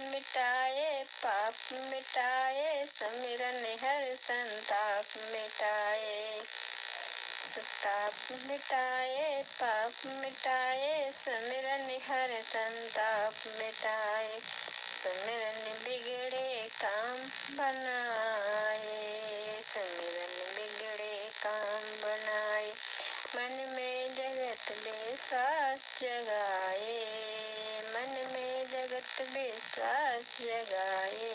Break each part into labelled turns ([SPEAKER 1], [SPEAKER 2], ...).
[SPEAKER 1] मिटाए, पाप मिटाए, सुमिरन हर संताप मिटाए। ताप मिटाए, पाप मिटाए, सुमिरन हर संताप मिटाए। सुमिरन बिगड़े काम बनाए, सुमिरन बिगड़े काम बनाए। मन में जगत विश्वास जगाए, मन में जगत विश्वास जगाए।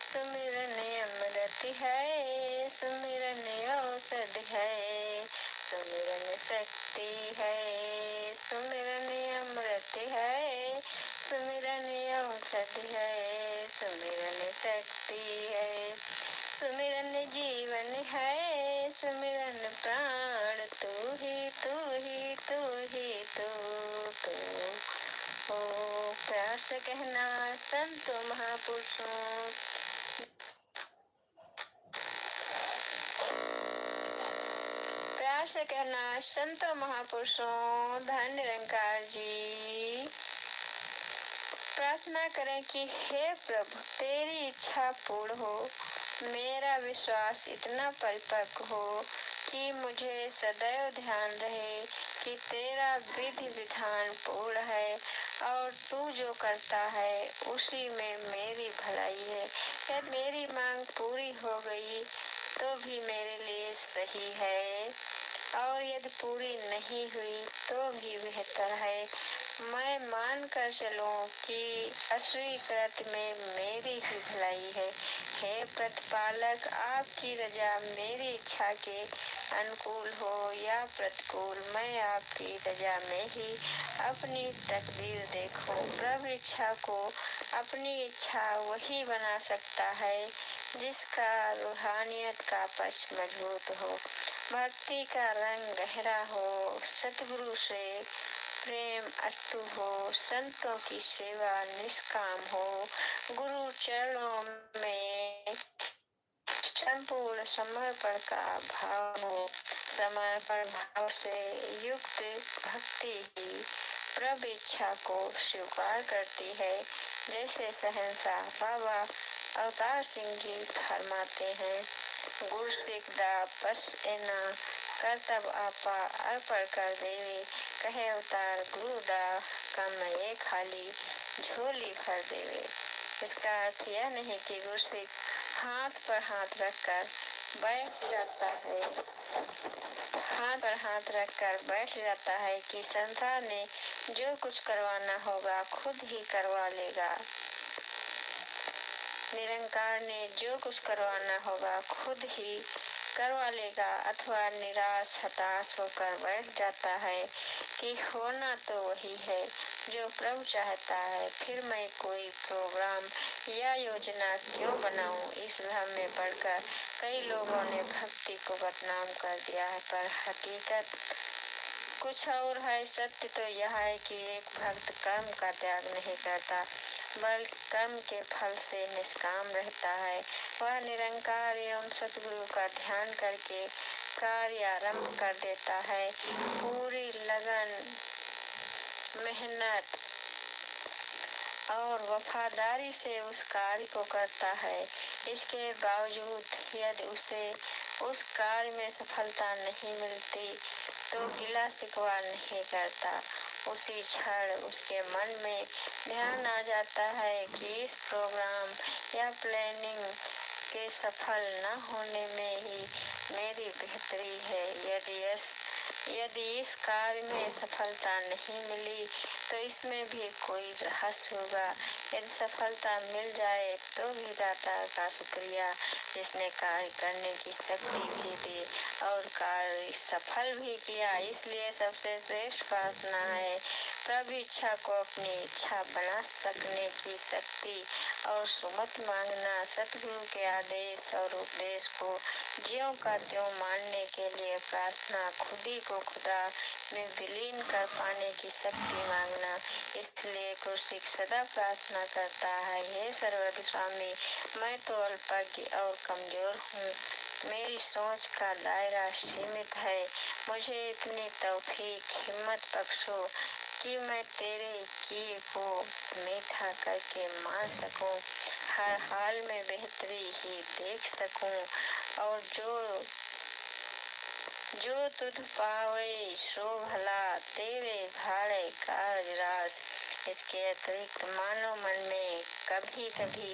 [SPEAKER 1] सुमिरन अमृत है, सुमिरन औषध है, सुमिरन शक्ति है, सुमिरन अमृत है, सुमिरन औषध है, सुमिरन शक्ति है, सुमिरन जीवन है, सुमिरन प्राण। तू ही तू ही तू ही तू हो। प्यार से कहना संतों महापुरुषों, प्यार से कहना संतों महापुरुषों, धन निरंकार जी। प्रार्थना करें कि हे प्रभु तेरी इच्छा पूर्ण हो, मेरा विश्वास इतना परिपक्व हो कि मुझे सदैव ध्यान रहे कि तेरा विधि विधान पूर्ण है और तू जो करता है उसी में मेरी भलाई है। यदि मेरी मांग पूरी हो गई तो भी मेरे लिए सही है और यदि पूरी नहीं हुई तो भी बेहतर है। मैं मान कर चलूं कि अस्वीकृत में मेरी ही भलाई है। हे प्रतिपालक, आपकी रजा मेरी इच्छा के अनुकूल हो या प्रतिकूल, मैं आपकी रजा में ही अपनी तकदीर देखूं। प्रभु इच्छा को अपनी इच्छा वही बना सकता है जिसका रूहानियत का पक्ष मजबूत हो, भक्ति का रंग गहरा हो, सतगुरु से प्रेम अटूट हो, संतों की सेवा निष्काम हो, गुरु चरणों में संपूर्ण समर्पण का भाव हो। समर्पण भाव से युक्त भक्ति ही प्रभु इच्छा को स्वीकार करती है। जैसे शहंशाह बाबा अवतार सिंह जी फरमाते हैं, गुरु सिकदा बस एना कर्तव्य आपा अर्पण कर देवे, कहे अवतार गुरुदा कम ये खाली झोली भर देवे। इसका अर्थ यह नहीं कि गुरु सिख हाथ पर हाथ रखकर बैठ जाता है, हाथ पर हाथ रखकर बैठ जाता है कि संसार ने जो कुछ करवाना होगा खुद ही करवा लेगा। निरंकार ने जो कुछ करवाना होगा खुद ही करवा लेगा, अथवा निराश हताश होकर बैठ जाता है कि होना तो वही है जो प्रभु चाहता है, फिर मैं कोई प्रोग्राम या योजना क्यों बनाऊं। इस भ्रम में पड़कर कई लोगों ने भक्ति को बदनाम कर दिया है, पर हकीकत कुछ और है। सत्य तो यह है कि एक भक्त कर्म का त्याग नहीं करता बल्कि कर्म के फल से निष्काम रहता है। वह निरंकार एवं सतगुरु का ध्यान करके कार्य आरंभ कर देता है, पूरी लगन मेहनत और वफादारी से उस कार्य को करता है। इसके बावजूद यदि उसे उस कार्य में सफलता नहीं मिलती तो गिला शिकवा नहीं करता। उसी क्षण उसके मन में ध्यान आ जाता है कि इस प्रोग्राम या प्लानिंग के सफल न होने में ही मेरी बेहतरी है। यदि इस कार्य में सफलता नहीं मिली तो इसमें भी कोई रहस्य होगा। यदि सफलता मिल जाए तो भी दाता का शुक्रिया, जिसने कार्य करने की शक्ति भी दी और कार्य सफल भी किया। इसलिए सबसे श्रेष्ठ प्रार्थना है प्रभु इच्छा को अपनी इच्छा बना सकने की शक्ति और सुमत मांगना, सतगुरु के आदेश और उपदेश को ज्यों का त्यों मानने के लिए प्रार्थना, खुद ही को खुदा में विलीन कर पाने की शक्ति मांगना। इसलिए गुरसिक सदा प्रार्थना करता है, हे सर्वज्ञ स्वामी, मैं तो अल्पज्ञ और कमजोर हूँ, मेरी सोच का दायरा सीमित है, मुझे इतनी तौफीक हिम्मत बख्शो कि मैं तेरे किए को मीठा करके मान सकूं, हर हाल में बेहतरी ही देख सकूं, और जो तुझ पावे सो भला, तेरे भाड़े काज रास। इसके अतिरिक्त मानो मन में कभी कभी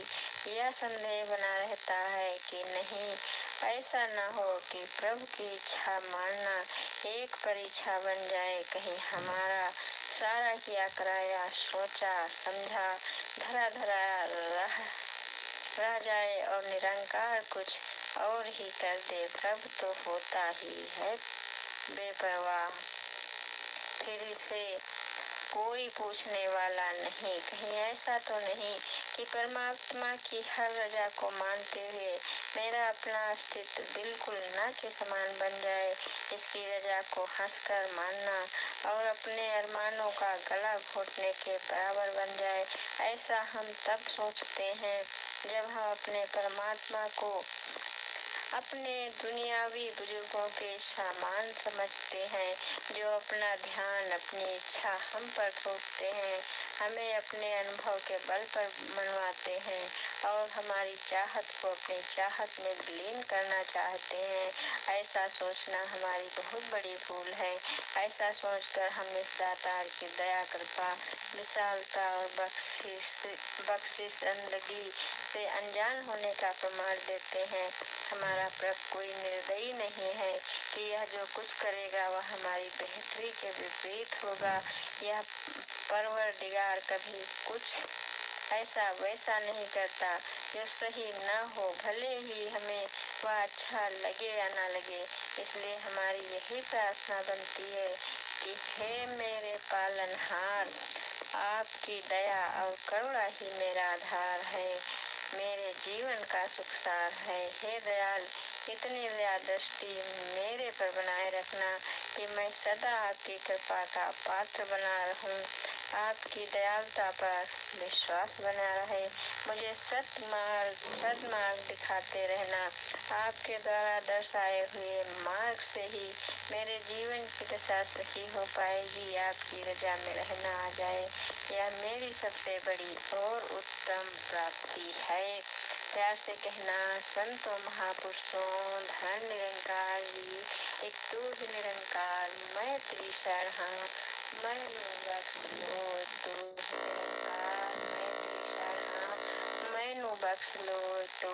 [SPEAKER 1] यह संदेह बना रहता है कि नहीं, ऐसा न हो कि प्रभु की इच्छा मानना एक परीक्षा बन जाए, कहीं हमारा सारा किया कराया सोचा समझा धरा धरा रह जाए और निरंकार कुछ और ही कर दे। प्रभु तो होता ही है बेपरवाह, फिर इसे कोई पूछने वाला नहीं। कहीं ऐसा तो नहीं कि परमात्मा की हर रजा को मानते हुए मेरा अपना अस्तित्व बिल्कुल न के समान बन जाए, इसकी रजा को हंसकर मानना और अपने अरमानों का गला घोटने के बराबर बन जाए। ऐसा हम तब सोचते हैं जब हम अपने परमात्मा को अपने दुनियावी बुजुर्गों के सामान समझते हैं, जो अपना ध्यान अपनी इच्छा हम पर थोपते हैं, हमें अपने अनुभव के बल पर मनवाते हैं और हमारी चाहत को अपनी चाहत में विलीन करना चाहते हैं। ऐसा सोचना हमारी बहुत बड़ी भूल है। ऐसा सोचकर हम इस दातार की दया कृपा विशालता और बख्शिशंदगी से अनजान होने का प्रमाण देते हैं। हमारा प्रभु कोई निर्दयी नहीं है कि यह जो कुछ करेगा वह हमारी बेहतरी के विपरीत होगा। यह परवरदिगार कभी कुछ ऐसा वैसा नहीं करता जो सही न हो, भले ही हमें वह अच्छा लगे या ना लगे। इसलिए हमारी यही प्रार्थना बनती है कि हे मेरे पालनहार, आपकी दया और करुणा ही मेरा आधार है, मेरे जीवन का सुखसार है। हे दयाल, इतनी दया दृष्टि मेरे पर बनाए रखना कि मैं सदा आपकी कृपा का पात्र बना रहूं, आपकी दयालुता पर विश्वास बना रहे। मुझे सदमार्ग दिखाते रहना। आपके द्वारा दर्शाए हुए मार्ग से ही मेरे जीवन की दशा सही हो पाएगी। आपकी रजा में रहना आ जाए, यह मेरी सबसे बड़ी और उत्तम प्राप्ति है। प्यार से कहना, संतों महापुरुषों धन निरंकार जी, एक तू ही निरंकार, मैं तेरी शरण हाँ, मैनू बख्श लो तू निरंकार, मैं तेरी शरण हाँ, मैनू बख्श लो तू।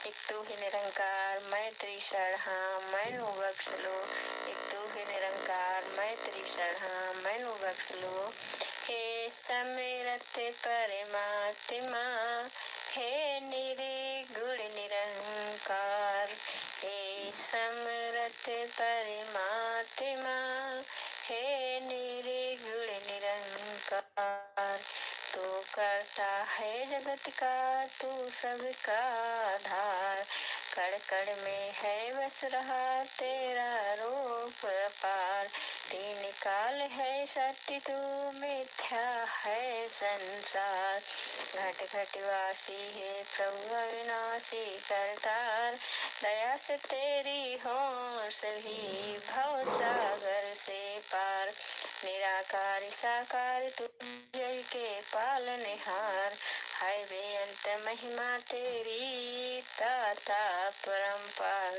[SPEAKER 1] एक तू ही निरंकार, मैं तेरी शरण हाँ, मैनू बख्श लो। एक तू ही निरंकार, मैं तेरी शरण हाँ, मैनू बख्श लो। हे समरथ परमात्मा, हे निर्गुण निरंकार, हे समरथ परमात्मा, हे निर्गुण निरंकार। तू करता है जगत का, तू सबका आधार, कण कण में है बस रहा तेरा रूप अपार। तीन काल है सत्य, तू मिथ्या है संसार, घट घट वासी है प्रभु अविनाशी करतार। दया से तेरी हो सभी भव सागर से पार, निराकार साकार तू जग के पालनहार। हाय बेअंत महिमा तेरी दाता परमपाल,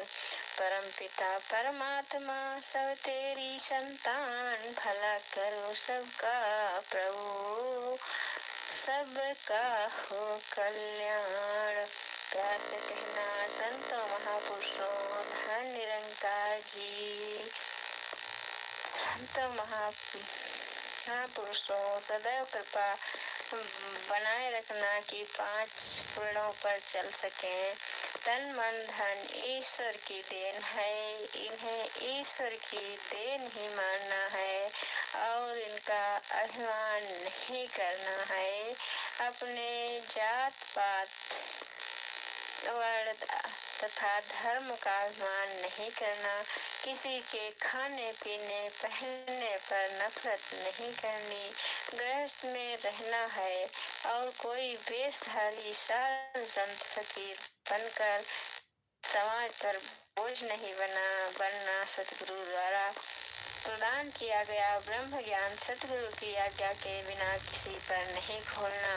[SPEAKER 1] परम पिता परमात्मा सब तेरी संतान। भला करो सबका प्रभु, सबका हो कल्याण। प्यार से कहना, संतों महापुरुषों धन निरंकार जी, संतों महापुरुषों सदैव कृपा बनाए रखना कि 5 पेड़ों पर चल सकें। तन मन धन ईश्वर की देन है, इन्हें ईश्वर की देन ही मानना है और इनका अभिमान नहीं करना है। अपने जात पात वर्ण तथा धर्म का अभिमान नहीं करना, किसी के खाने पीने पहनने पर नफरत नहीं करनी, गृहस्थ में रहना है और कोई वेशधारी साधु संत फकीर बनकर समाज पर बोझ नहीं बनना। सतगुरु द्वारा प्रदान किया गया ब्रह्म ज्ञान सतगुरु की आज्ञा के बिना किसी पर नहीं खोलना।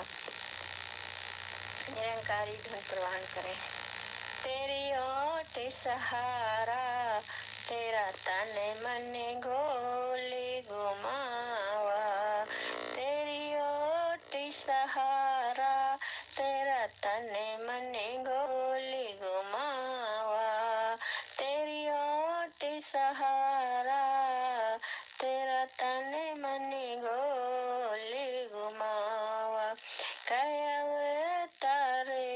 [SPEAKER 1] निरंकारी धुन प्रवान करें। तेरी ओट सहारा तेरा तन मन गोली घुमावा, तेरी ओट सहारा तेरा तन मन गोली घुमावा, तेरी ओट सहारा तेरा तन मन गोली घुमावा। कया तारे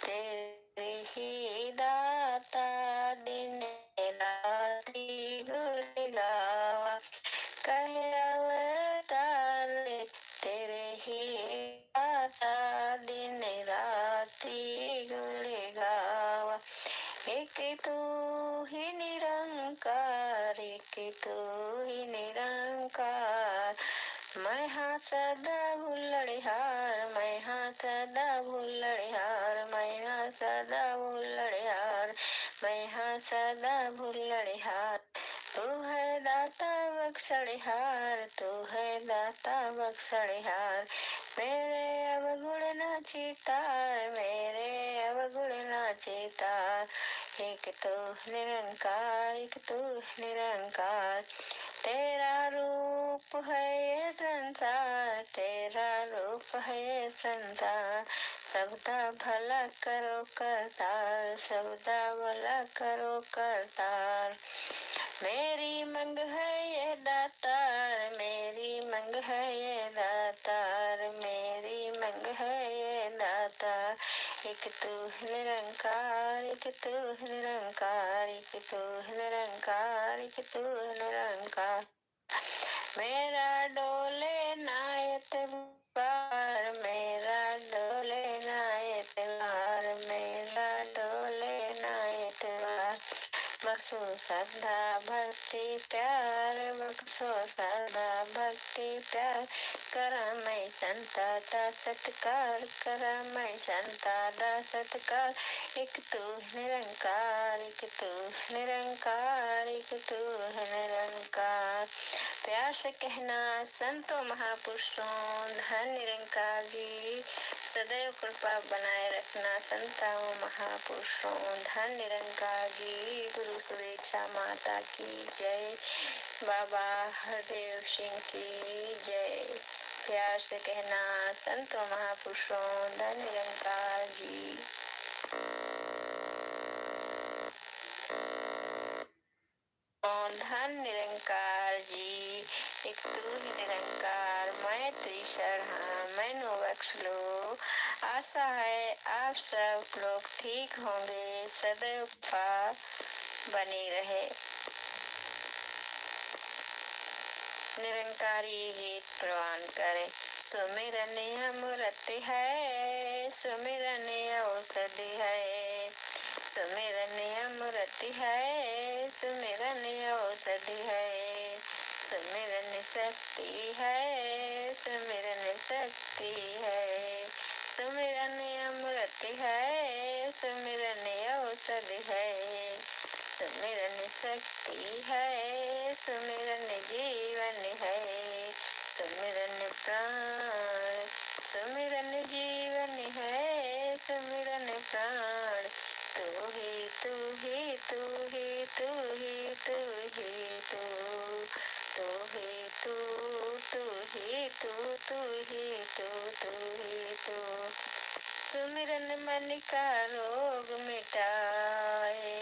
[SPEAKER 1] तेरे ही दाता दिन राति गुण गावा, कया तारे तेरे ही दाता दिन राति गुण गावा। एक तू ही निरंकार, एक तू ही निरंकार, मैं हाँ सदा भूलड़हार, मैं हाँ सदा भूलड़हार, मैं हाँ सदा भूलड़हार, मैं हाँ सदा भूलड़हार। तू है दाता बख्शड़हार, तू है दाता बख्शड़हार, मेरे अवगुण ना चितार, मेरे अवगुण ना चितार। एक तू निरंकार, एक तू निरंकार, तेरा रूप है ये संसार, तेरा रूप है ये संसार, सबका भला करो करतार, सबका भला करो करतार। मेरी मंग है ये दातार, मेरी मंग है ये दातार, मेरी मंग है ये दातार। एक तू निरंकार, एक तू निरंकार, एक तू निरंकार, एक तू निरंकार। मेरा डोले नायत बार, मेरा डोले नायत बार, मेरा डोले नायत बार। बख्शो श्रद्धा भक्ति प्यार, बख्शो श्रद्धा भक्ति प्यार, करा मैं संता दा सत्कार, करा मैं संता दा सत्कार। एक तू निरंकार, एक तू निरंकार, एक तू निरंकार। प्यार से कहना संतों महापुरुषों धन निरंकार जी, सदैव कृपा बनाए रखना संतों महापुरुषों धन निरंकार जी। गुरु सुरेक्षा माता की जय, बाबा हरदेव सिंह की जय। प्यार से कहना संतों महापुरुषों धन निरंकार जी। धन निरंकार जी, एक तू ही निरंकार, मैं तेरी शरण मैनू बख्श लो। आशा है आप सब लोग ठीक होंगे, सदैव कृपा बनी रहे। निरंकारी गीत प्रवान करें। सुमिरन अमृत है, सुमिरन औषधि है, सुमिरन अमृत है, सुमिरन औषधि है, सुमिरन शक्ति है, सुमिरन शक्ति है, सुमिरन अमृत है, सुमिरन औषधि है, सुमिरन शक्ति है, सुमिरन जीवन है, सुमिरन प्राण, सुमिरन जीवन है, सुमिरन प्राण। तू ही तू ही तू ही तू ही तू ही तू, तू ही तू, तू ही तू, तू ही तू, तू ही तू। सुमिरन मन का रोग मिटाए,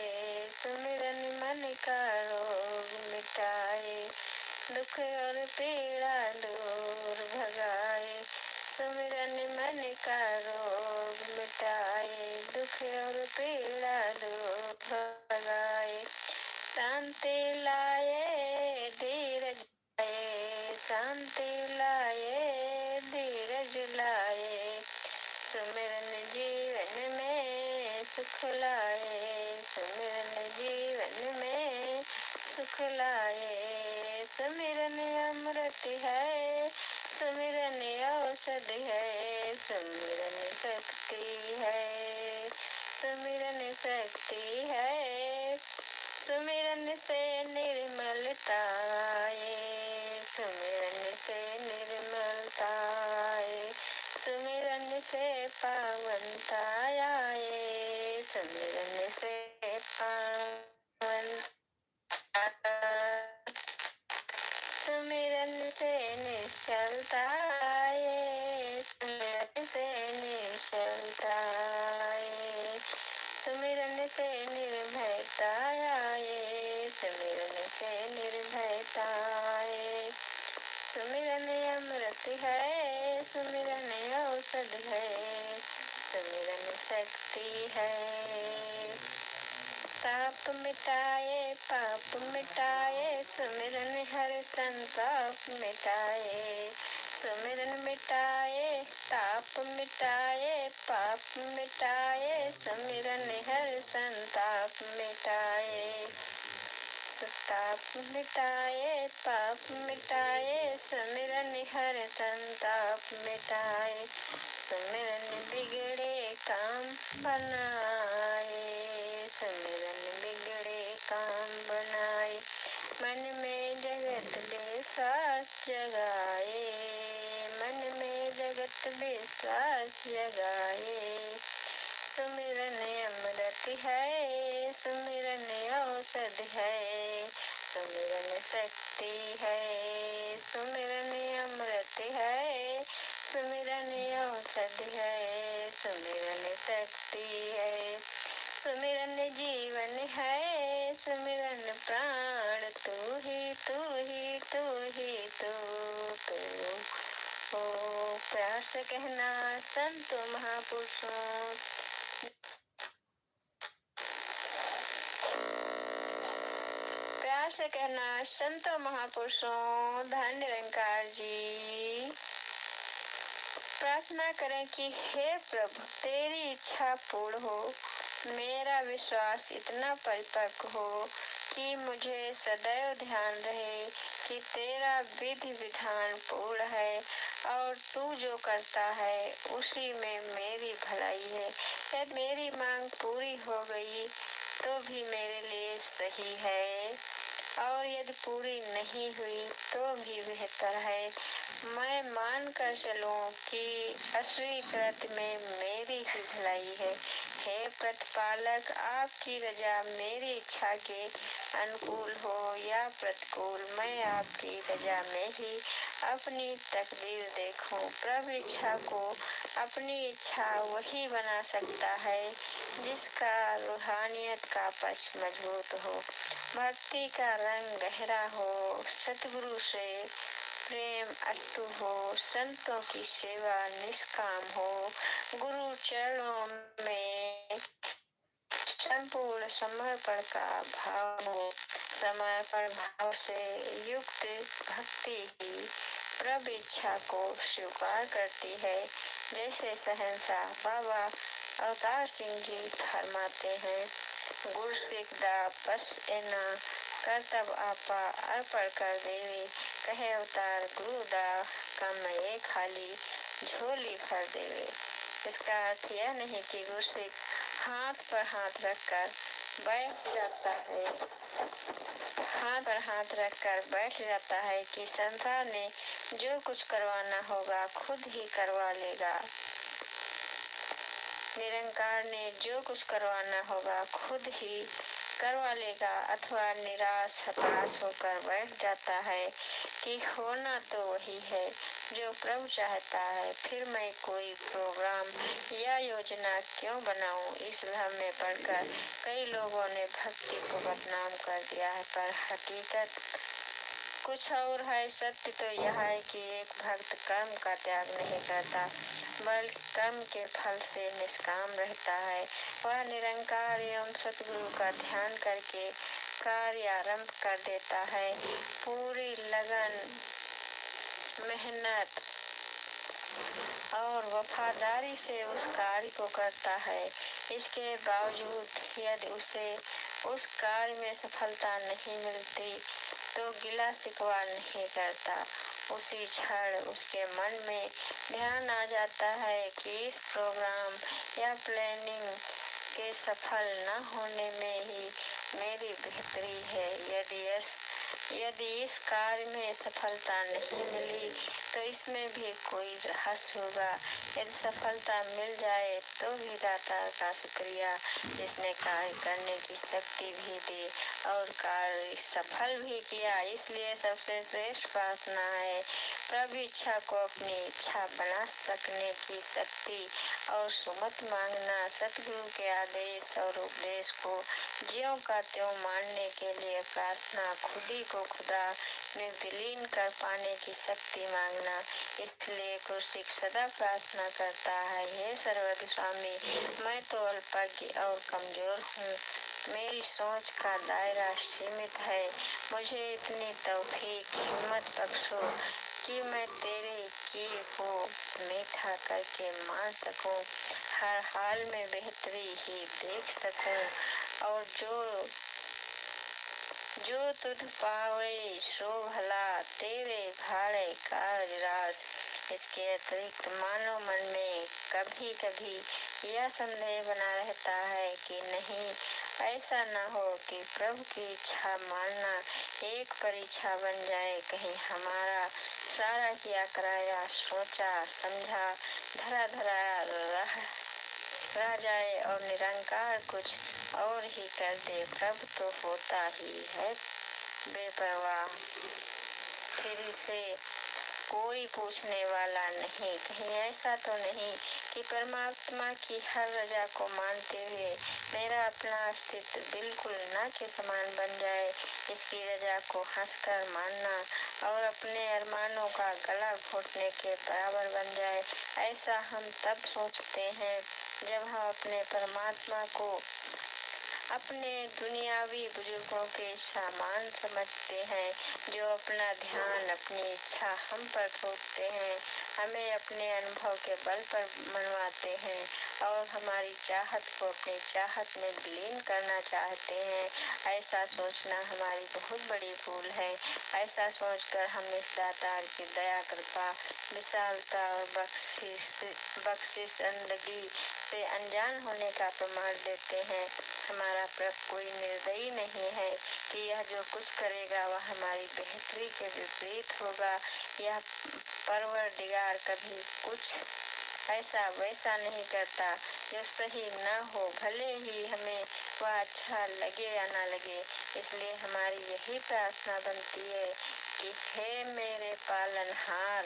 [SPEAKER 1] सुमिरन मन का रोग मिटाए, दुख और पीड़ा दूर भगाए, सुमिरन मन का रोग मिटाए, दुख और पीड़ा दूर भगाए, शांति लाए धीरज लाए, शांति लाए धीरज लाए, सुमिरन जीवन में सुख लाए, सुमिरन जीवन में सुख लाए, सुमिरन अमृत है, सुमिरन औषध है, सुमिरन शक्ति है, सुमिरन शक्ति है, सुमिरन सुमिरन से निर्मलता आए, सुमिरन से निर्मलता आए, सुमिरन से पावनता आए, सुमिरन से पावनता, सुमिरन से निश्चलता आए, सुमिरन से निश्चलता आए, सुमिरन से निर्भयता आए, सुमिरन से निर्भयता आए, सुमिरन अमृत है, सुमिरन औषध है, सुमिरन शक्ति है, ताप मिटाए पाप मिटाए, सुमिरन हर संताप मिटाए, सुमिरन मिटाए ताप मिटाए पाप मिटाए, सुमिरन हर संताप मिटाए, ताप मिटाए पाप मिटाए, सुमिरन हर संताप मिटाए, सुमिरन बिगड़े काम बनाए, सुमिरन बिगड़े काम बनाए, मन में जगत विश्वास जगाए, मन में जगत विश्वास जगाए, सुमिरन अमृत है, सुमिरन औषध है, सुमिरन शक्ति है, सुमिरन अमृत है, सुमिरन औषध है, सुमिरन शक्ति है, सुमिरन जीवन है, सुमिरन प्राण, तू ही तू ही तू ही तू हो। प्यार से कहना संतों महापुरुषों, प्यार से कहना संतों महापुरुषों, धन निरंकार जी। प्रार्थना करें कि हे प्रभु तेरी इच्छा पूर्ण हो, मेरा विश्वास इतना परिपक्व हो कि मुझे सदैव ध्यान रहे कि तेरा विधि विधान पूर्ण है और तू जो करता है उसी में मेरी भलाई है। यदि मेरी मांग पूरी हो गई तो भी मेरे लिए सही है और यदि पूरी नहीं हुई तो भी बेहतर है। मैं मान कर चलूं कि अस्वीकृत में मेरी ही भलाई है। हे प्रतिपालक, आपकी रजा मेरी इच्छा के अनुकूल हो या प्रतिकूल, मैं आपकी रजा में ही अपनी तकदीर देखूं। प्रभु इच्छा को अपनी इच्छा वही बना सकता है जिसका रूहानियत का पक्ष मजबूत हो, भक्ति का रंग गहरा हो, सतगुरु से प्रेम अटूट हो, संतों की सेवा निष्काम हो, गुरु चरणों में संपूर्ण समर्पण का भाव हो। समर्पण भाव से युक्त भक्ति ही प्रभु इच्छा को स्वीकार करती है। जैसे शहंशाह बाबा अवतार सिंह जी फरमाते हैं, गुर सिख दा बस एना कर्तव्य आपा अर्पण कर देवे, कहे अवतार गुरु दा कम ये खाली झोली भर देवे। इसका अर्थ यह नहीं कि गुरु सिख हाथ पर हाथ रखकर बैठ जाता है, हाथ पर हाथ रखकर बैठ जाता है कि संसार ने जो कुछ करवाना होगा खुद ही करवा लेगा। निरंकार ने जो कुछ करवाना होगा खुद ही करवा लेगा, अथवा निराश हताश होकर बैठ जाता है कि होना तो वही है जो प्रभु चाहता है, फिर मैं कोई प्रोग्राम या योजना क्यों बनाऊं। इस भ्रम में पड़कर कई लोगों ने भक्ति को बदनाम कर दिया है, पर हकीकत कुछ और है। सत्य तो यह है कि एक भक्त कर्म का त्याग नहीं करता बल्कि कर्म के फल से निष्काम रहता है। वह निरंकार एवं सतगुरु का ध्यान करके कार्य आरंभ कर देता है, पूरी लगन मेहनत और वफादारी से उस कार्य को करता है। इसके बावजूद यदि उसे उस कार्य में सफलता नहीं मिलती तो गिला शिकवा नहीं करता। उसी क्षण उसके मन में ध्यान आ जाता है कि इस प्रोग्राम या प्लानिंग के सफल न होने में ही मेरी बेहतरी है। यदि इस कार्य में सफलता नहीं मिली तो इसमें भी कोई रहस्य होगा। यदि सफलता मिल जाए तो भी दाता का शुक्रिया, जिसने कार्य करने की शक्ति भी दी और कार्य सफल भी किया। इसलिए सबसे श्रेष्ठ प्रार्थना है प्रभु इच्छा को अपनी इच्छा बना सकने की शक्ति और सुमत मांगना। सतगुरु के आदेश और उपदेश को ज्यों का त्यों मानने के लिए प्रार्थना, खुद ही को खुदा में विलीन कर पाने की शक्ति मांगना। इसलिए कुर्सिक सदा प्रार्थना करता है, हे सर्वज्ञ स्वामी, मैं तो अल्पज्ञ और कमजोर हूँ। मेरी सोच का दायरा सीमित है। मुझे इतनी तौफीक हिम्मत बख्शो कि मैं तेरे किए को मीठा करके मान सकूं, हर हाल में बेहतरी ही देख सकूं और जो तुझ पावे सो भला, तेरे भाड़े काज राज। इसके अतिरिक्त मानव मन में कभी कभी यह संदेह बना रहता है कि नहीं, ऐसा न हो कि प्रभु की इच्छा मानना एक परीक्षा बन जाए। कहीं हमारा सारा किया कराया, सोचा समझा, धरा रह जाए और निरंकार कुछ और ही कर दे। प्रभु तो होता ही है बेपरवाह, फिर इसे कोई पूछने वाला नहीं। कहीं ऐसा तो नहीं कि परमात्मा की हर रजा को मानते हुए मेरा अपना अस्तित्व बिल्कुल न के समान बन जाए। इसकी रजा को हंसकर मानना और अपने अरमानों का गला घोटने के बराबर बन जाए। ऐसा हम तब सोचते हैं जब हम अपने परमात्मा को अपने दुनियावी बुजुर्गों के सामान समझते हैं, जो अपना ध्यान, अपनी इच्छा हम पर थोपते हैं, हमें अपने अनुभव के बल पर मनवाते हैं और हमारी चाहत को अपनी चाहत में विलीन करना चाहते हैं। ऐसा सोचना हमारी बहुत बड़ी भूल है। ऐसा सोचकर हम इस दातार की दया, कृपा, विशालता और बख्शिशंदगी से अनजान होने का प्रमाण देते हैं। हमारा प्रभु कोई निर्दयी नहीं है कि यह जो कुछ करेगा वह हमारी बेहतरी के विपरीत होगा। यह परवरदिगार कभी कुछ ऐसा वैसा नहीं करता जो सही न हो, भले ही हमें वह अच्छा लगे या ना लगे। इसलिए हमारी यही प्रार्थना बनती है कि हे मेरे पालनहार,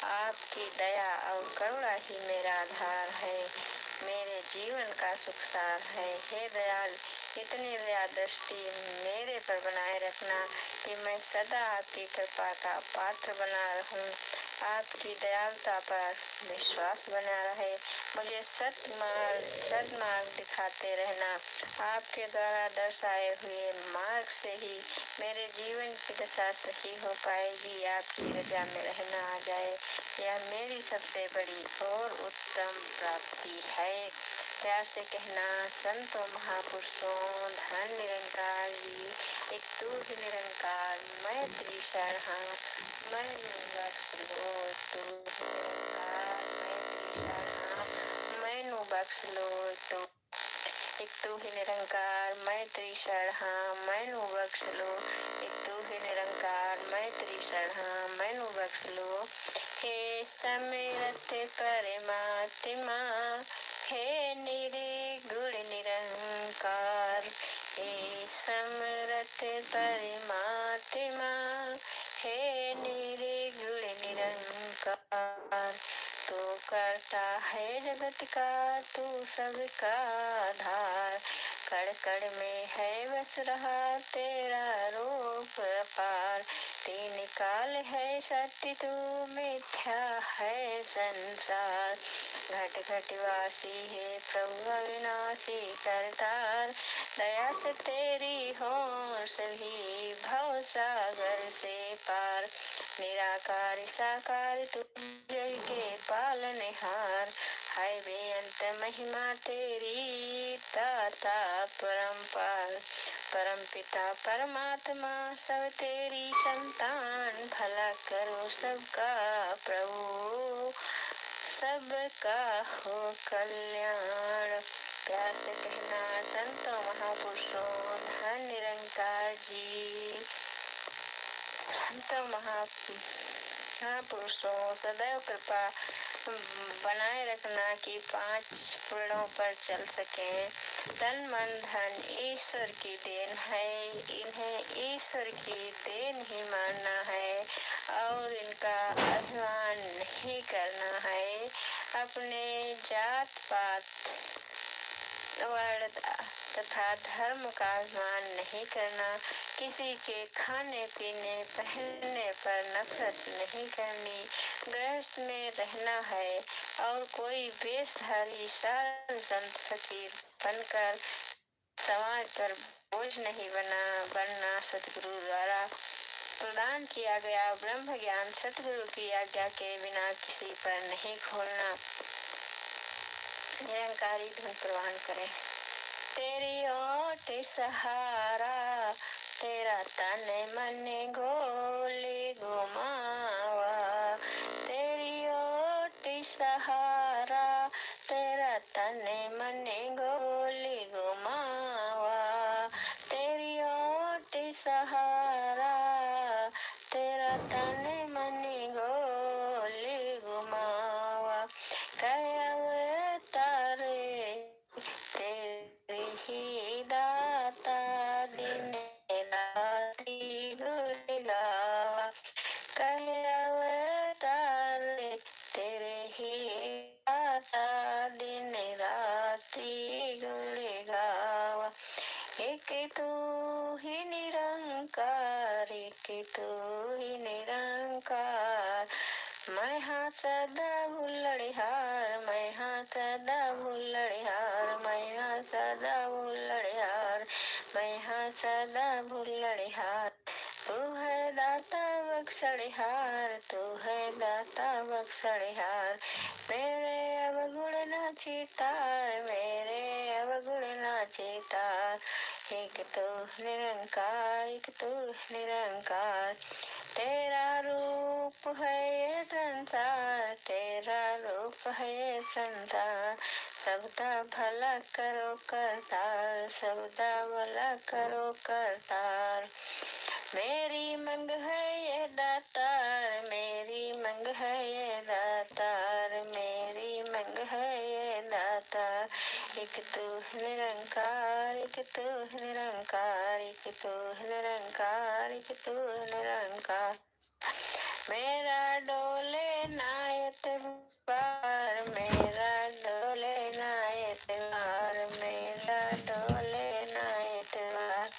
[SPEAKER 1] आपकी दया और करुणा ही मेरा आधार है, मेरे जीवन का सुखसार है। हे दयाल, इतनी दया दृष्टि मेरे पर बनाए रखना कि मैं सदा आपकी कृपा का पात्र बना रहूं। आपकी दयालुता पर विश्वास बना रहे। मुझे सद्मार्ग दिखाते रहना। आपके द्वारा दर्शाए हुए मार्ग से ही मेरे जीवन की दशा सही हो पाएगी। आपकी रजा में रहना आ जाए, यह मेरी सबसे बड़ी और उत्तम प्राप्ति है। प्यार से कहना, संतों महापुरुषों, धन निरंकार जी, एक तू ही निरंकार, मैं तेरी शरण हाँ, मैनू बख्श लो तू निरंकार, मैं तेरी शरण हाँ, मैनू बख्श लो तू। एक तू ही निरंकार, मैं तेरी शरण हाँ, मैनू बख्श लो। एक तू ही निरंकार, मैं तेरी शरण हाँ, मैनू बख्श लो। हे समरथ परमात्मा, हे निर्गुण निरंकार, हे समरथ परमात्मा, हे निर्गुण निरंकार। तू करता है जगत का, तू सबका आधार, कण कण में है बस रहा तेरा रूप अपार। तीन काल है सत्य, तू मिथ्या है संसार, घट घट वासी है प्रभु अविनाशी करतार। दया से तेरी हो सभी भव सागर से पार, निराकार साकार तू जग के पालनहार। है बेअंत महिमा तेरी दाता परम्पार, परम पिता परमात्मा सब तेरी संतान। भला करो सबका प्रभु, सबका हो कल्याण। प्यार से कहना संतों महापुरुषों धन निरंकार जी। संतों महापुरुषों सदैव कृपा बनाए रखना कि 5 पेड़ों पर चल सकें। तन मन धन ईश्वर की देन है, इन्हें ईश्वर की देन ही मानना है और इनका अभिमान नहीं करना है। अपने जात पात वर्ण तथा धर्म का अभिमान नहीं करना। किसी के खाने पीने पहनने पर नफरत नहीं करनी। गृहस्थ में रहना है और कोई वेशधारी साधु संत फकीर बनकर समाज पर बोझ नहीं बनना। सतगुरु द्वारा प्रदान किया गया ब्रह्म ज्ञान सतगुरु की आज्ञा के बिना किसी पर नहीं खोलना। निरंकारी धुन प्रवान करें। तेरी ओट सहारा तेरा तन मन गोली घुमावा। तेरी ओट सहारा तेरा तन मन गोली घुमावा। तेरी ओट सहारा तेरा तन मन गोली घुमावा। तेरी ही दाता दिन राती गुण गावा। अवतार तेरे ही दाता दिन राती गुण गावा। एक तू ही निरंकार, एक तू ही निरंकार। मैं हाँ सदा भूलड़िहार, मैं हाँ सदा भूलड़िहार, मैं हाँ सदा भूलड़िहार, मैं हाँ सदा भूलड़िहार। तू है दाता बख्शड़िहार, तू है दाता बख्शड़िहार। मेरे अवगुण ना चितार, मेरे अवगुण ना चितार। एक तू निरंकार, एक तू निरंकार। तेरा रूप है ये संसार, तेरा रूप है ये संसार। सबका भला करो करतार, सबका भला करो करतार। मेरी मंग है ये दातार, मेरी मंग है ये दातार, मेरी मंग है ये दातार। एक तू निरंकार, एक तू निरंकार, एक तू निरंकार, एक तू निरंकार। मेरा डोले नायत बार, मेरा डोले नायत बार, मेरा डोले नायत बार।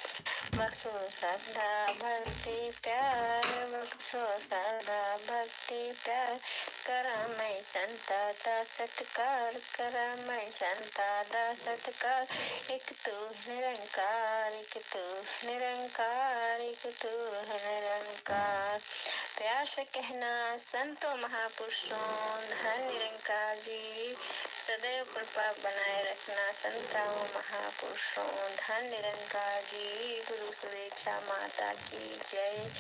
[SPEAKER 1] बख्शो श्रद्धा भक्ति प्यार, बख्शो श्रद्धा भक्ति प्यार। करा मैं संता दा सत्कार, करा मैं संता दा सत्कार। एक तू निरंकार, एक तू निरंकार, एक तू निरंकार। प्यार से कहना संतों महापुरुषों धन निरंकार जी। सदैव कृपा बनाए रखना संतों महापुरुषों धन निरंकार जी। गुरु सुरेक्षा माता की जय,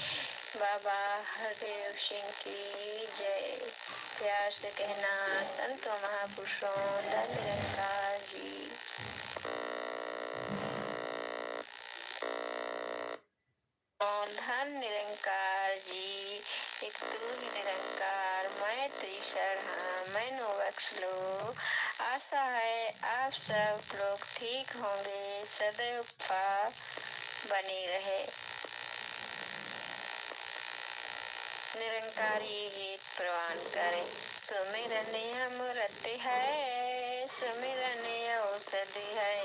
[SPEAKER 1] बाबा हरदेव सिंह की जय। प्यार से कहना संतों महापुरुषों धन निरंकार जी। धन निरंकार जी। एक तू ही निरंकार, मैं तेरी शरण मैनू बख्श लो। आशा है आप सब लोग ठीक होंगे, सदैव कृपा बनी रहे। निरंकारी गीत प्रवान करें। सुमिरन अमृत है, सुमिरन औषधि है,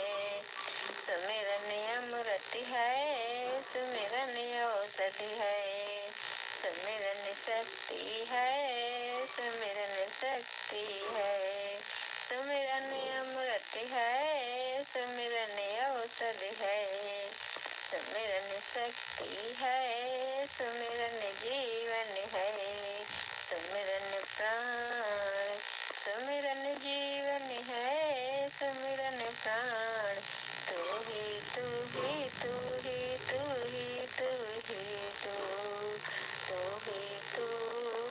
[SPEAKER 1] सुमिरन अमृत है, सुमिरन औषधि है। सुमिरन शक्ति है, सुमिरन शक्ति है, सुमिरन अमृत है, सुमिरन औषधि है। सुमिरन शक्ति है, सुमिरन जीवन है, सुमिरन प्राण, सुमिरन जीवन है, सुमिरन प्राण। तू ही तू ही तू ही तू ही तू ही तू, तू ही तू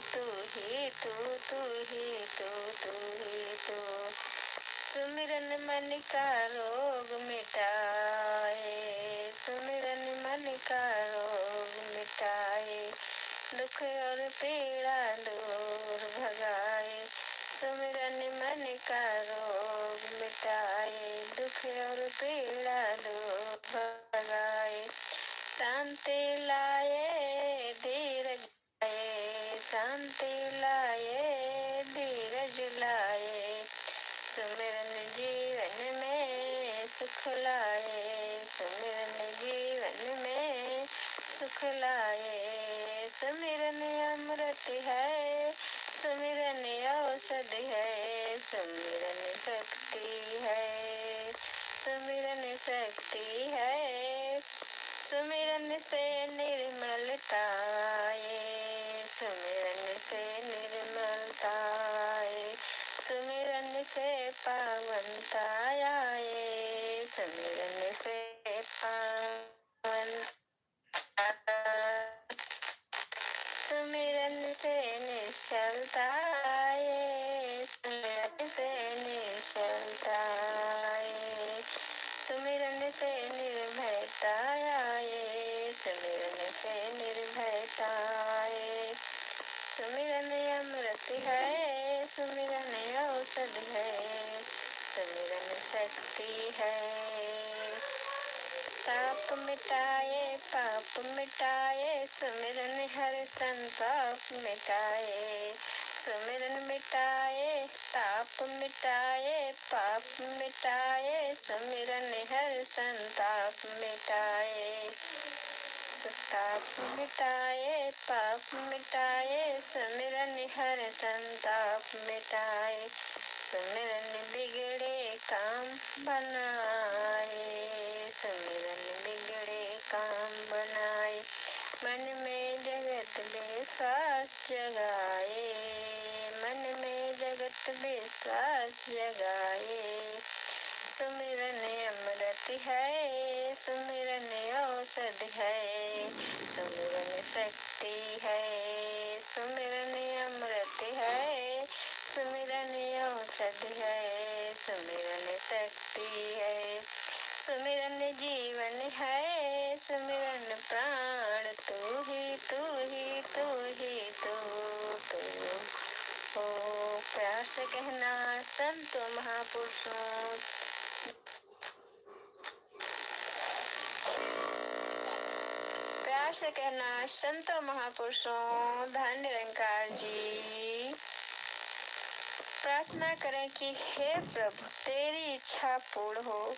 [SPEAKER 1] तू ही तू तू ही तू तू ही तू। सुमिरन मन का रोग मिटाए, सुमिरन मन का रोग मिटाए, दुख और पीड़ा दूर भगाए, सुमिरन मन का रोग मिटाए, दुख और पीड़ा दूर भगाए, शांति लाए धीरज लाए, शांति लाए धीरज लाए, सुमिरन जीवन में सुख लाए, सुमिरन जीवन में सुख लाए, सुमिरन अमृत है, सुमिरन औषधि है, सुमिरन शक्ति है, सुमिरन शक्ति है, सुमिरन से निर्मलता आए, सुमिरन से निर्मलता आए, सुमिरन से पावनता आए, सुमिरन से पावनता, सुमिरन से निश्चलता आए, सुमिरन से निश्चलता आए, सुमिरन से निर्भयता आए, सुमिरन से निर्भयता आए, सुमिरन अमृत है, सुमिरन औषध है, सुमिरन शक्ति है, ताप मिटाए पाप मिटाए, सुमिरन हर संताप मिटाए, सुमिरन मिटाए ताप मिटाए, पाप मिटाए, सुमिरन हर संताप मिटाए, ताप मिटाए पाप मिटाए, सुमिरन हर संताप मिटाए, सुमिरन बिगड़े काम बनाए, सुमिरन बिगड़े काम बनाए, मन में जगत विश्वास जगाए, मन में जगत विश्वास जगाए, सुमिरन अमृत है, सुमिरन औषध है, सुमिरन शक्ति है, सुमिरन अमृत है, सुमिरन औषध है, सुमिरन शक्ति है, सुमिरन जीवन है, सुमिरन प्राण तू ही तू ही तू ही तू हो, प्यार से कहना संतों महापुरुषों, प्यार से कहना संतों महापुरुषों, धन निरंकार जी। प्रार्थना करें कि हे प्रभु तेरी इच्छा पूर्ण हो,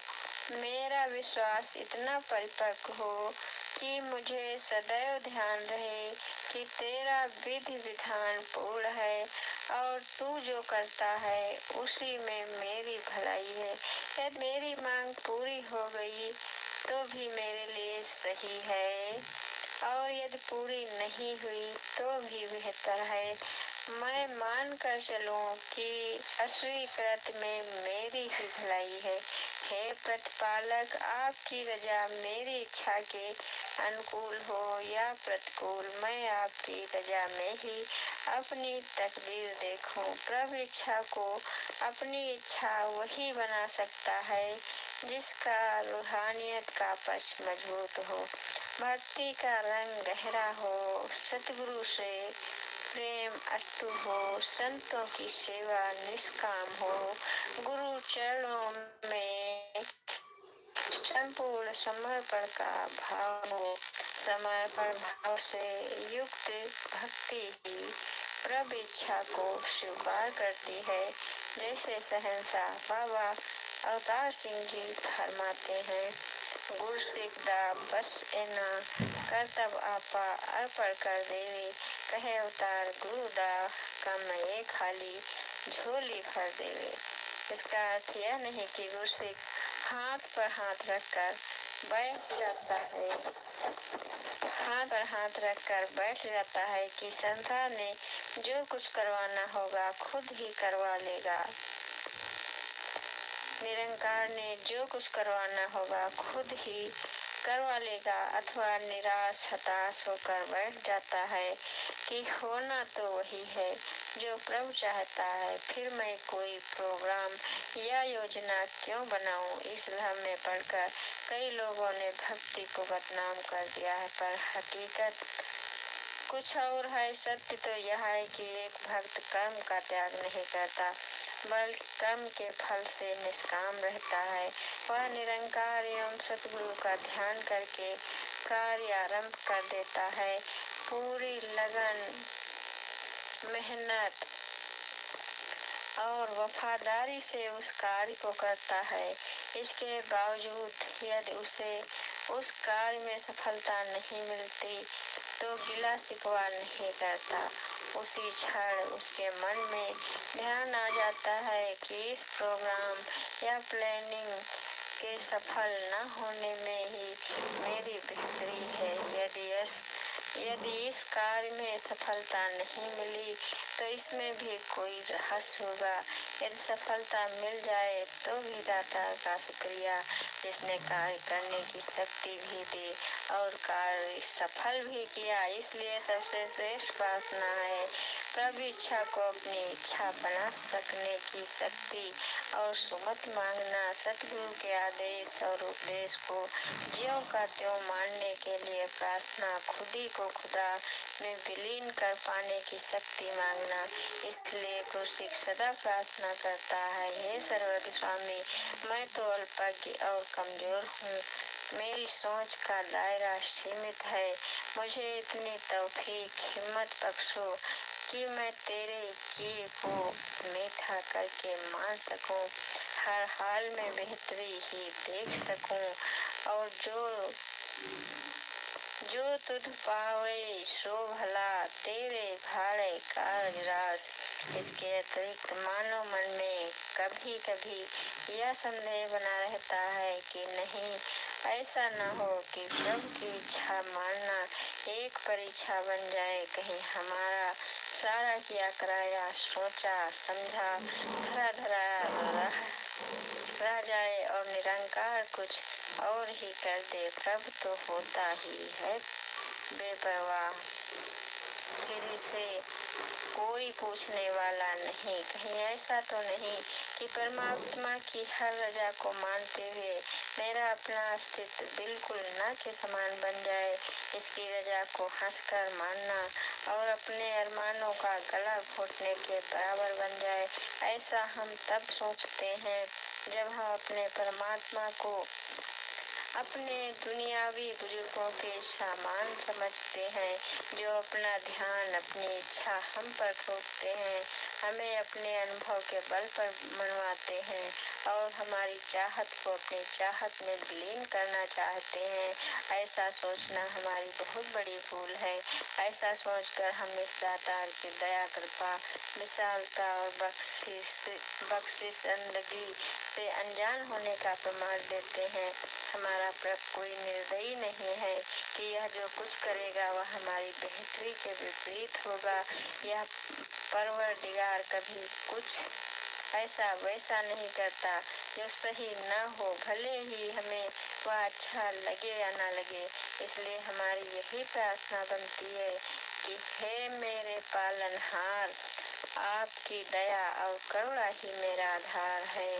[SPEAKER 1] मेरा विश्वास इतना परिपक्व हो कि मुझे सदैव ध्यान रहे कि तेरा विधि विधान पूर्ण है और तू जो करता है उसी में मेरी भलाई है। यदि मेरी मांग पूरी हो गई तो भी मेरे लिए सही है और यदि पूरी नहीं हुई तो भी बेहतर है। मैं मान कर चलूं कि अस्वीकृत में मेरी ही भलाई है। हे प्रतिपालक, आपकी रजा मेरी इच्छा के अनुकूल हो या प्रतिकूल, मैं आपकी रजा में ही अपनी तकदीर देखूं। प्रभु इच्छा को अपनी इच्छा वही बना सकता है जिसका रूहानियत का पक्ष मजबूत हो, भक्ति का रंग गहरा हो, सतगुरु से प्रेम अटूट हो, संतों की सेवा निष्काम हो, गुरु चरणों में संपूर्ण समर्पण का भाव हो। समर्पण भाव से युक्त भक्ति ही प्रभु इच्छा को स्वीकार करती है। जैसे सहनशाह बाबा अवतार सिंह जी फरमाते हैं, गुरु सिखदा बस एना करतब आपा अर्पण कर देवे, कहे अवतार गुरुदा कम ये खाली झोली भर देवे। इसका अर्थ यह नहीं कि गुरु सिख हाथ पर हाथ रखकर बैठ जाता है, हाथ पर हाथ रखकर बैठ जाता है कि संसार ने जो कुछ करवाना होगा खुद ही करवा लेगा। निरंकार ने जो कुछ करवाना होगा खुद ही करवा लेगा, अथवा निराश हताश होकर बैठ जाता है कि होना तो वही है जो प्रभु चाहता है, फिर मैं कोई प्रोग्राम या योजना क्यों बनाऊं। इस धर्म में पढ़कर कई लोगों ने भक्ति को बदनाम कर दिया है, पर हकीकत कुछ और है। सत्य तो यह है कि एक भक्त कर्म का त्याग नहीं करता, बल्कि कर्म के फल से निष्काम रहता है। वह निरंकार एवं सतगुरु का ध्यान करके कार्य आरंभ कर देता है। पूरी लगन, मेहनत और वफादारी से उस कार्य को करता है। इसके बावजूद यदि उसे उस कार्य में सफलता नहीं मिलती तो गिला शिकवा नहीं करता। उसी क्षण उसके मन में ध्यान आ जाता है कि इस प्रोग्राम या प्लानिंग के सफल न होने में ही मेरी बेहतरी है। यदि इस कार्य में सफलता नहीं मिली तो इसमें भी कोई रहस्य होगा। यदि सफलता मिल जाए तो भी दाता का शुक्रिया, जिसने कार्य करने की शक्ति भी दी और कार्य सफल भी किया। इसलिए सबसे श्रेष्ठ प्रार्थना है प्रभु इच्छा को अपनी इच्छा बना सकने की शक्ति और सुमत मांगना। सतगुरु के आदेश और उपदेश को ज्यों का त्यों मानने के लिए प्रार्थना, खुदी को खुदा में विलीन कर पाने की शक्ति मांगना। इसलिए कुर्सिक सदा प्रार्थना करता है, हे सर्वज्ञ स्वामी, मैं तो अल्पज्ञ और कमजोर हूँ। मेरी सोच का दायरा सीमित है। मुझे इतनी तौफीक हिम्मत बख्शो कि मैं तेरे किए को मीठा करके मान सकूं, हर हाल में बेहतरी ही देख सकूं और जो तुझ पावे सो भला, तेरे भाड़े कारज रास। इसके अतिरिक्त मानव मन में कभी कभी यह संदेह बना रहता है कि नहीं, ऐसा न हो कि प्रभु की इच्छा मानना एक परीक्षा बन जाए। कहीं हमारा सारा किया कराया, सोचा समझा धरा रह जाए और निरंकार कुछ और ही कर दे। प्रभु तो होता ही है बेपरवाह, फिर इसे कोई पूछने वाला नहीं। कहीं ऐसा तो नहीं कि परमात्मा की हर रजा को मानते हुए मेरा अपना अस्तित्व बिल्कुल न के समान बन जाए। इसकी रजा को हंसकर मानना और अपने अरमानों का गला घोटने के बराबर बन जाए। ऐसा हम तब सोचते हैं जब हम अपने परमात्मा को अपने दुनियावी बुजुर्गों के सामान समझते हैं, जो अपना ध्यान, अपनी इच्छा हम पर थोपते हैं, हमें अपने अनुभव के बल पर मनवाते हैं और हमारी चाहत को अपनी चाहत में विलीन करना चाहते हैं। ऐसा सोचना हमारी बहुत बड़ी भूल है। ऐसा सोचकर हम इस दातार की दया, कृपा, विशालता और बख्शिशंदगी से अनजान होने का प्रमाण देते हैं। हमारा प्रभु कोई निर्दयी नहीं है कि यह जो कुछ करेगा वह हमारी बेहतरी के विपरीत होगा। यह परवरदिगार कभी कुछ ऐसा वैसा नहीं करता जो सही न हो, भले ही हमें वह अच्छा लगे या न लगे। इसलिए हमारी यही प्रार्थना बनती है कि हे मेरे पालनहार, आपकी दया और करुणा ही मेरा आधार है,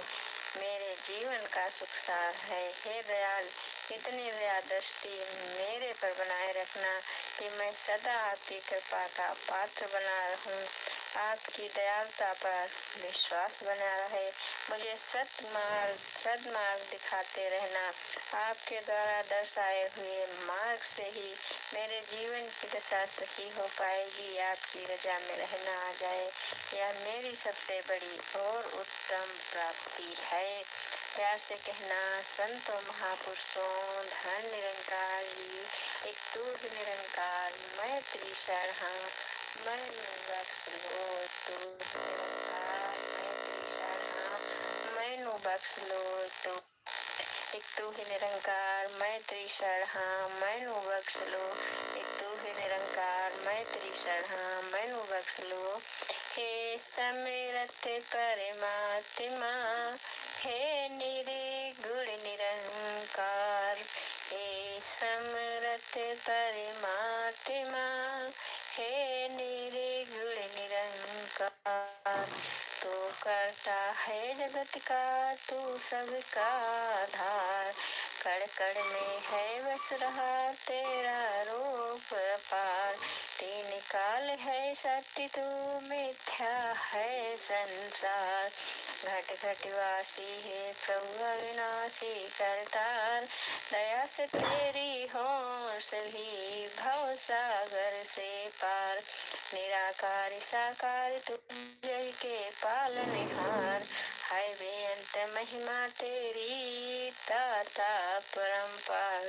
[SPEAKER 1] मेरे जीवन का सुख सार है। हे दयाल, इतनी दया दृष्टि मेरे पर बनाए रखना कि मैं सदा आपकी कृपा का पात्र बना रहूं। आपकी दयालुता पर विश्वास बना रहे। मुझे सदमार्ग दिखाते रहना। आपके द्वारा दर्शाए हुए मार्ग से ही मेरे जीवन की दशा सही हो पाएगी। आपकी रजा में रहना आ जाए, यह मेरी सबसे बड़ी और उत्तम प्राप्ति है। प्यार से कहना, संतों महापुरुषों, धन निरंकार जी, एक तू ही निरंकार, मैं तेरी शरण, मैं बख्श लो तू निरंकार, मैं तेरी शरण, मैनू बख्श लो तू। एक तू ही निरंकार, मैं तेरी शरण, मैनू बख्श लो। एक तू ही निरंकार, मैं तेरी शरण, मैनू बख्श लो। हे समरथ परमात्मा, हे निर्गुण निरंकार, हे समरथ परमात्मा, हे निर्गुण निरंकार, करता है जगत का तू सबका आधार। कण कण में है बस रहा तेरा रूप अपार। तीन काल है सत्य तू मिथ्या है संसार। घट घट वासी है प्रभु अविनाशी करतार। दया से तेरी हो सभी भव सागर से पार। निराकार साकार तू जग के पालनहार। है बेअंत महिमा तेरी ताता परम्पार।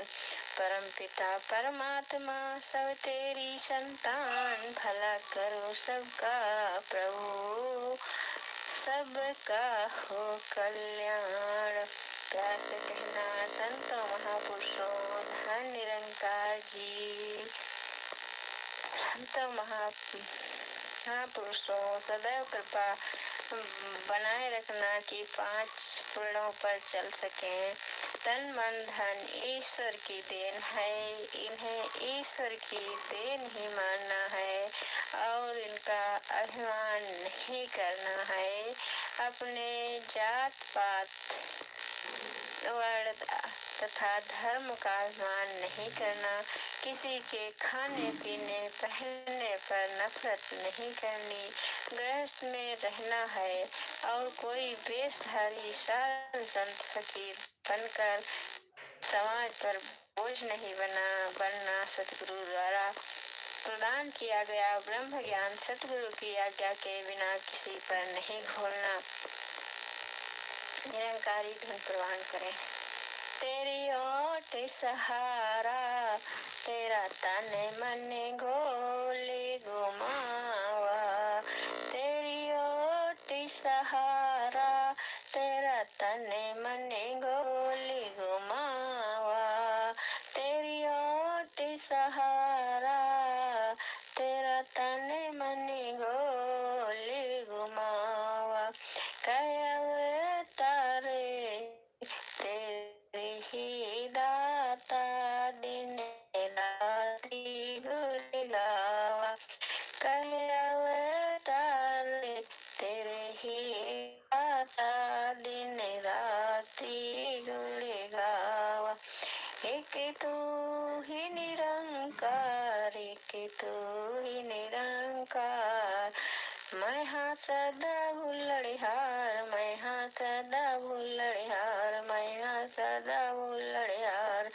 [SPEAKER 1] परम पिता परमात्मा सब तेरी संतान। भला करो सबका प्रभु सबका हो कल्याण। प्यार से कहना संतों महापुरुषों धन निरंकार जी। संतों महापुरुषों सदैव कृपा बनाए रखना कि 5 पूर्णों पर चल सकें। तन मन धन ईश्वर की देन है। इन्हें ईश्वर की देन ही मानना है और इनका अभिमान नहीं करना है। अपने जात पात वर्ण तथा धर्म का अभिमान नहीं करना। किसी के खाने पीने पहनने पर नफरत नहीं करनी। गृहस्थ में रहना है और कोई वेशधारी साधु संत फकीर बनकर समाज पर बोझ नहीं बनना। सतगुरु द्वारा प्रदान किया गया ब्रह्म ज्ञान सतगुरु की आज्ञा के बिना किसी पर नहीं घोलना। निरंकारी धुन प्रवान करें। तेरी ओट सहारा तेरा तन मन गोले घुमावा। तेरी ओट सहारा तेरा तन मन गोले घुमावा। तेरी ओट सहारा तेरा तन मन गोले घुमावा। तेरे ही दाता दिन राति गुण गावा। अवतार तेरे ही दाता दिन राति गुण गावा। एक तू ही निरंकार एक तू ही निरंकार। मैं हाँ सदा भूलड़हार मैं हाँ सदा भूलड़हार मैं हाँ सदा भूलड़हार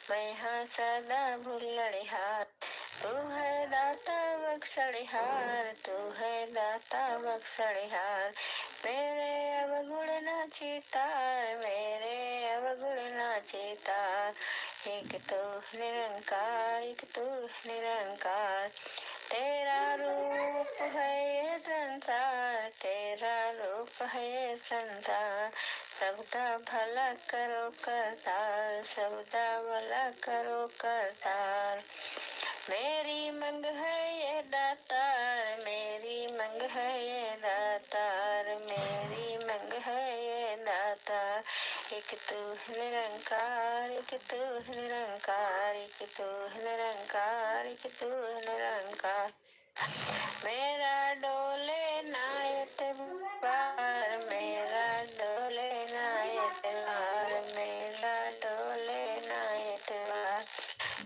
[SPEAKER 1] मैं हाँ सदा भूलड़हार। तू है दाता बख्शड़हार तू है दाता बख्शड़हार। मेरे अवगुण ना चितार मेरे अवगुण ना चितार। एक तू निरंकार एक तू निरंकार। तेरा रूप है ये संसार तेरा रूप है ये संसार। सबका भला करो करतार सबका भला करो करतार। मेरी मंग है ये दातार मेरी मंग है ये दातार मेरी मंग है ये दातार। एक तू निरंकार एक तू निरंकार एक तू निरंकार एक तू निरंकार। मेरा डोले नायत बार मेरा डोले नायत बार मेरा डोले नायत बार।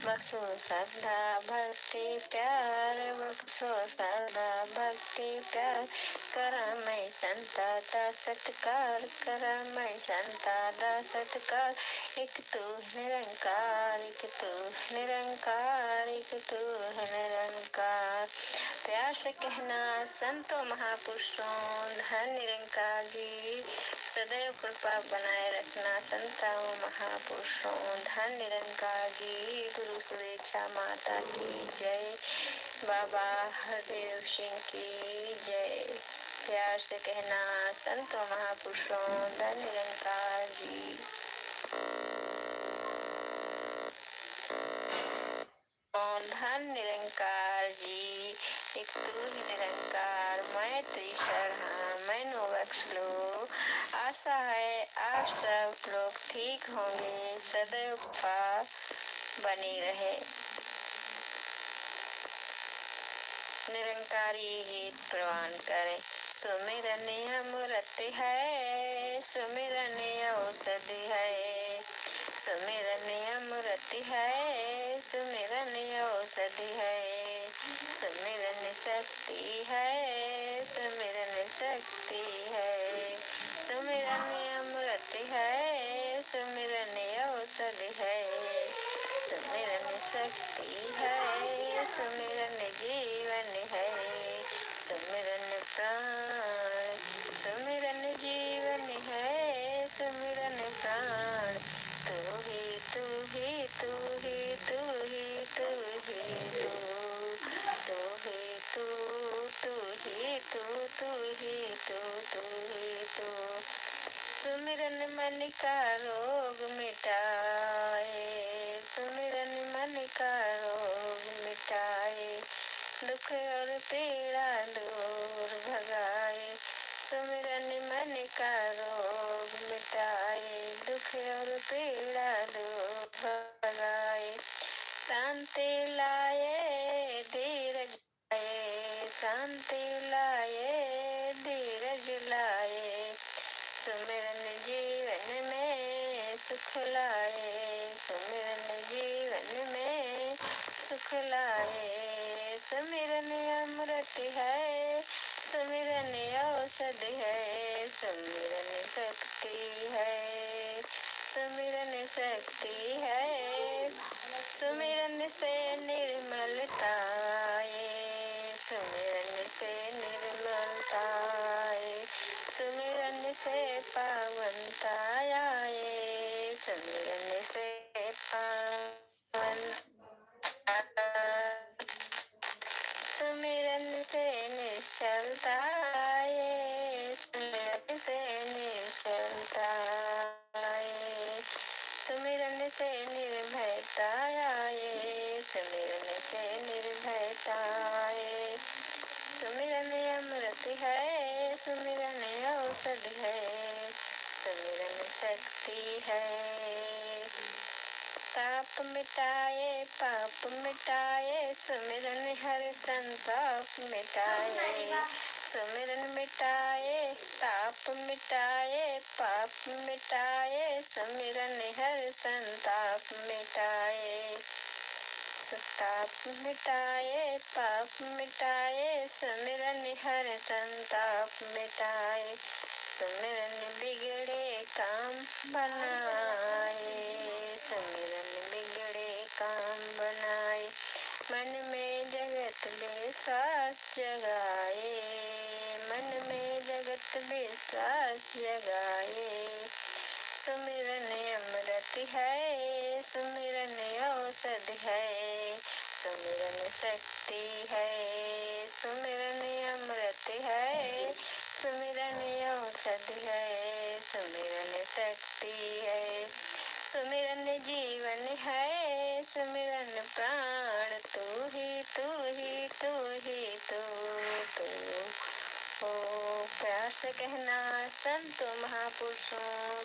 [SPEAKER 1] बख्शो श्रद्धा भक्ति प्यार बख्शो श्रद्धा भक्ति प्यार। करा मैं संता दा सत्कार करा मैं संता दा सत्कार। एक तू निरंकार एक तू निरंकार एक तू निरंकार। प्यार से कहना संतों महापुरुषों धन निरंकार जी। सदैव कृपा बनाए रखना संतों महापुरुषों धन निरंकार जी। गुरु सुरेक्षा माता की जय। बाबा हरदेव सिंह की जय। प्यार से कहना संतों महापुरुषों धन निरंकार जी। धन निरंकार जी। एक तू ही निरंकार मैं तेरी शरण मैनू बख्श लो। आशा है आप सब लोग ठीक होंगे सदैव कृपा बनी रहे। निरंकारी गीत प्रवान करें। सुमिरन अमृत है, सुमिरन औषधि है। सुमिरन अमृत है, सुमिरन औषधि है। सुमिरन शक्ति है, सुमिरन शक्ति है। सुमिरन अमृत है, सुमिरन औषधि है। सुमिरन शक्ति है, सुमिरन जीवन है। सुमिरन प्राण, सुमिरन जीवन है। सुमिरन प्राण, तू ही तू ही तू ही तू ही तू ही तू, तू ही तू, तू ही तू, तू ही तू, तू ही तू। सुमिरन मन का रोग मिटाए, सुमिरन मन का रोग मिटाए। दुख और पीड़ा दूर भगाए, सुमिरन मन का रोग मिटाए। दुख और पीड़ा दूर भगाए। शांति लाए धीरज लाए, शांति लाए धीरज लाए। सुमिरन जीवन में सुख लाए, सुमिरन जीवन में सुख लाए। सुमिरन अमृत है, सुमिरन औषधि है। सुमिरन शक्ति है, सुमिरन शक्ति है। सुमिरन से निर्मलता आए, सुमिरन से निर्मलता आए। सुमिरन से पावनता आए, सुमिरन से पावनता। सुमिरन से निश्चलता आए, सुमिरन से निश्चलता आए। सुमिरन से निर्भयता आए, सुमिरन से निर्भयता आए। सुमिरन अमृत है, सुमिरन औषधि है। सुमिरन शक्ति है। ताप मिटाए पाप मिटाए, सुमिरन हर संताप मिटाए। सुमिरन मिटाए ताप मिटाए, पाप मिटाए। सुमिरन हर संताप मिटाए। ताप मिटाए पाप मिटाए, सुमिरन हर संताप मिटाए। सुमिरन बिगड़े काम बनाए, सुमिरन बिगड़े काम बनाए। मन में जगत विश्वास जगाए, मन में जगत विश्वास जगाए। सुमिरन अमृत है, सुमिरन औषधि है। सुमिरन शक्ति है, सुमिरन अमृत है। सुमिरन औषधि है, सुमिरन शक्ति है। सुमिरन जीवन है, सुमिरन प्राण। तू ही तू ही तू ही तू, तू ओ प्यार से कहना संतों महापुरुषों